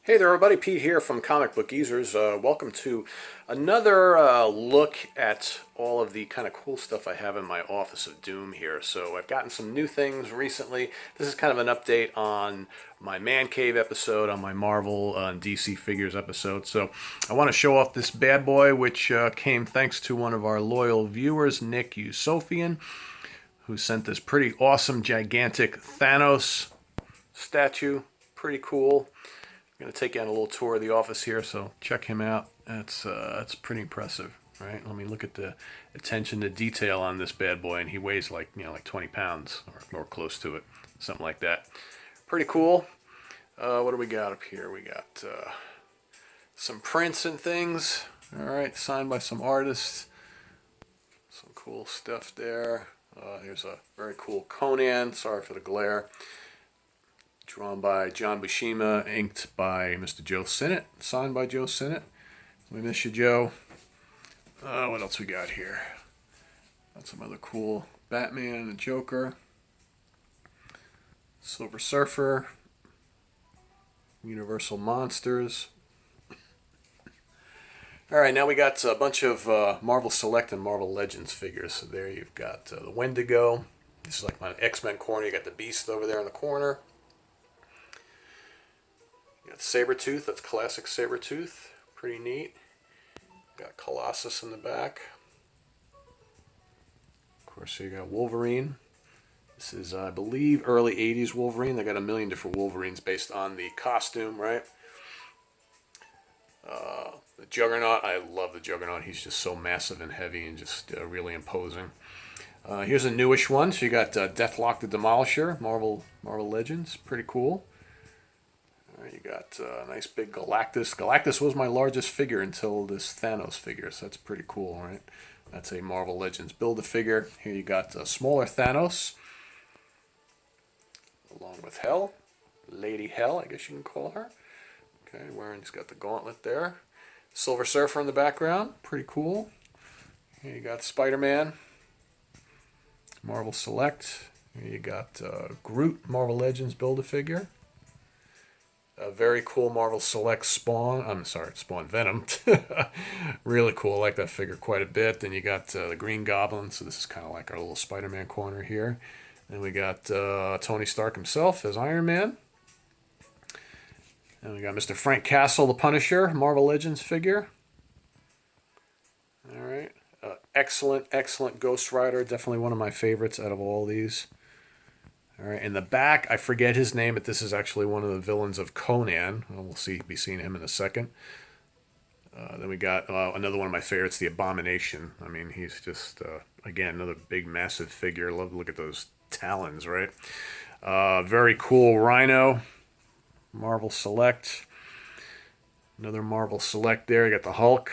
Hey there everybody, Pete here from Comic Book Geezers. Welcome to another look at all of the kind of cool stuff I have in my Office of Doom here. So I've gotten some new things recently. This is kind of an update on my Man Cave episode, on my Marvel and DC Figures episode. So I want to show off this bad boy, which came thanks to one of our loyal viewers, Nick Usofian, who sent this pretty awesome, gigantic Thanos statue. Pretty cool. I'm going to take you on a little tour of the office here, so check him out. That's pretty impressive, right? Let me look at the attention to detail on this bad boy, and he weighs like 20 pounds or close to it, something like that. Pretty cool. What do we got up here? We got some prints and things. All right, signed by some artists. Some cool stuff there. Here's a very cool Conan. Sorry for the glare. Drawn by John Buscema, inked by Mr. Joe Sinnott, signed by Joe Sinnott. We miss you, Joe. What else we got here? Got some other cool Batman and the Joker. Silver Surfer. Universal Monsters. All right, now we got a bunch of Marvel Select and Marvel Legends figures. So there you've got the Wendigo. This is like my X-Men corner. You got the Beast over there in the corner. Got Sabretooth, that's classic Sabretooth, pretty neat. Got Colossus in the back. Of course, you got Wolverine. This is, I believe, early 80s Wolverine. They got a million different Wolverines based on the costume, right? The Juggernaut, I love the Juggernaut. He's just so massive and heavy and just really imposing. Here's a newish one. So you got Deathlock the Demolisher, Marvel Legends, pretty cool. You got a nice big Galactus. Galactus was my largest figure until this Thanos figure, so that's pretty cool, right? That's a Marvel Legends Build-A-Figure. Here you got a smaller Thanos, along with Hell. Lady Hell, I guess you can call her. Okay, he's got the gauntlet there. Silver Surfer in the background, pretty cool. Here you got Spider-Man, Marvel Select. Here you got Groot, Marvel Legends Build-A-Figure. A very cool Marvel Select Spawn. Spawn Venom. Really cool. I like that figure quite a bit. Then you got the Green Goblin. So this is kind of like our little Spider-Man corner here. Then we got Tony Stark himself as Iron Man. And we got Mr. Frank Castle, the Punisher, Marvel Legends figure. All right. Excellent Ghost Rider. Definitely one of my favorites out of all these. All right, in the back, I forget his name, but this is actually one of the villains of Conan. We'll be seeing him in a second. Then we got another one of my favorites, the Abomination. I mean, he's just, again, another big, massive figure. Love to look at those talons, right? Very cool Rhino, Marvel Select. Another Marvel Select there. You got the Hulk.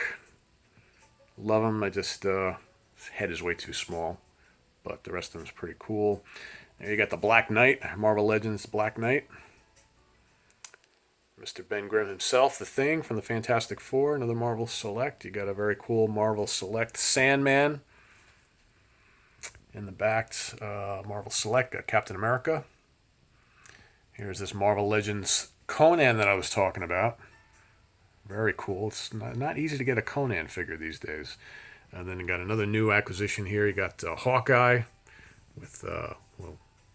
Love him. His head is way too small, but the rest of him is pretty cool. There you got the Black Knight, Marvel Legends Black Knight. Mr. Ben Grimm himself, the Thing from the Fantastic Four, another Marvel Select. You got a very cool Marvel Select Sandman. In the back, Marvel Select, got Captain America. Here's this Marvel Legends Conan that I was talking about. Very cool. It's not easy to get a Conan figure these days. And then you got another new acquisition here. You got Hawkeye with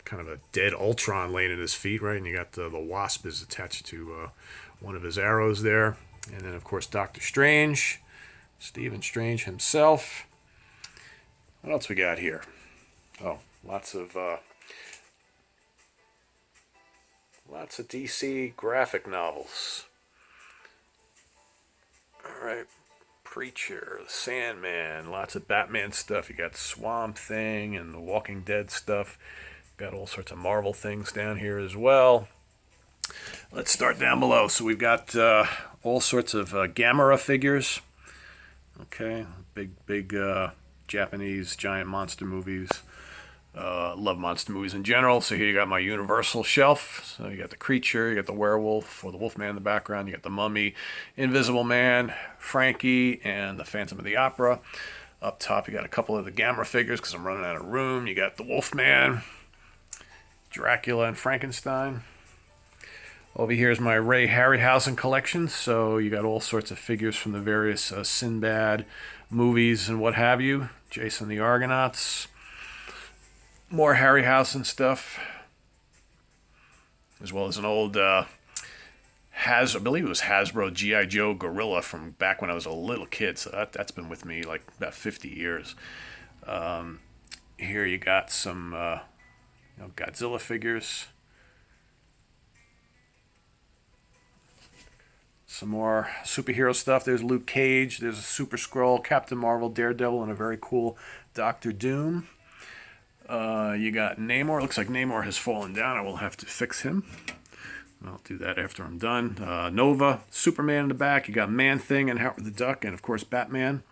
kind of a dead Ultron laying at his feet, right? And you got the Wasp is attached to one of his arrows there. And then, of course, Doctor Strange, Stephen Strange himself. What else we got here? Oh, lots of DC graphic novels. All right. Preacher, the Sandman, lots of Batman stuff. You got Swamp Thing and the Walking Dead stuff. Got all sorts of Marvel things down here as well. Let's start down below. So we've got all sorts of Gamera figures. Okay, big Japanese giant monster movies. Love monster movies in general. So here you got my Universal shelf. So you got the Creature, you got the Werewolf or the Wolfman in the background. You got the Mummy, Invisible Man, Frankie, and the Phantom of the Opera. Up top, you got a couple of the Gamera figures because I'm running out of room. You got the Wolfman, Dracula, and Frankenstein. Over here is my Ray Harryhausen collection. So you got all sorts of figures from the various Sinbad movies and what have you. Jason the Argonauts. More Harryhausen stuff. As well as an old I believe it was Hasbro G.I. Joe Gorilla from back when I was a little kid. So that's been with me like about 50 years. Here you got some Godzilla figures. Some more superhero stuff. There's Luke Cage. There's a Super Skrull, Captain Marvel, Daredevil, and a very cool Doctor Doom. You got Namor. Looks like Namor has fallen down. I will have to fix him. I'll do that after I'm done. Nova, Superman in the back. You got Man-Thing and Howard the Duck, and of course Batman.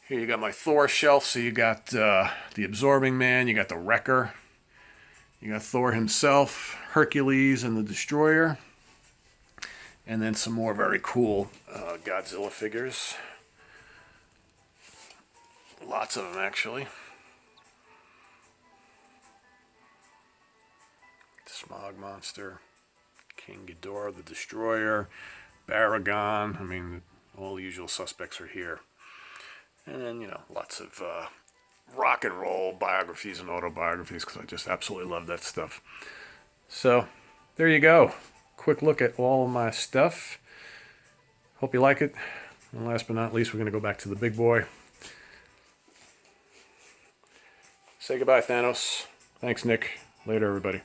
Here you got my Thor shelf. So you got the Absorbing Man. You got the Wrecker. You got Thor himself, Hercules, and the Destroyer. And then some more very cool Godzilla figures. Lots of them, actually. Smog Monster, King Ghidorah, the Destroyer, Baragon. I mean, all the usual suspects are here. And then, lots of rock and roll biographies and autobiographies because I just absolutely love that stuff. So, there you go. Quick look at all of my stuff. Hope you like it. And last but not least, we're going to go back to the big boy. Say goodbye, Thanos. Thanks, Nick. Later, everybody.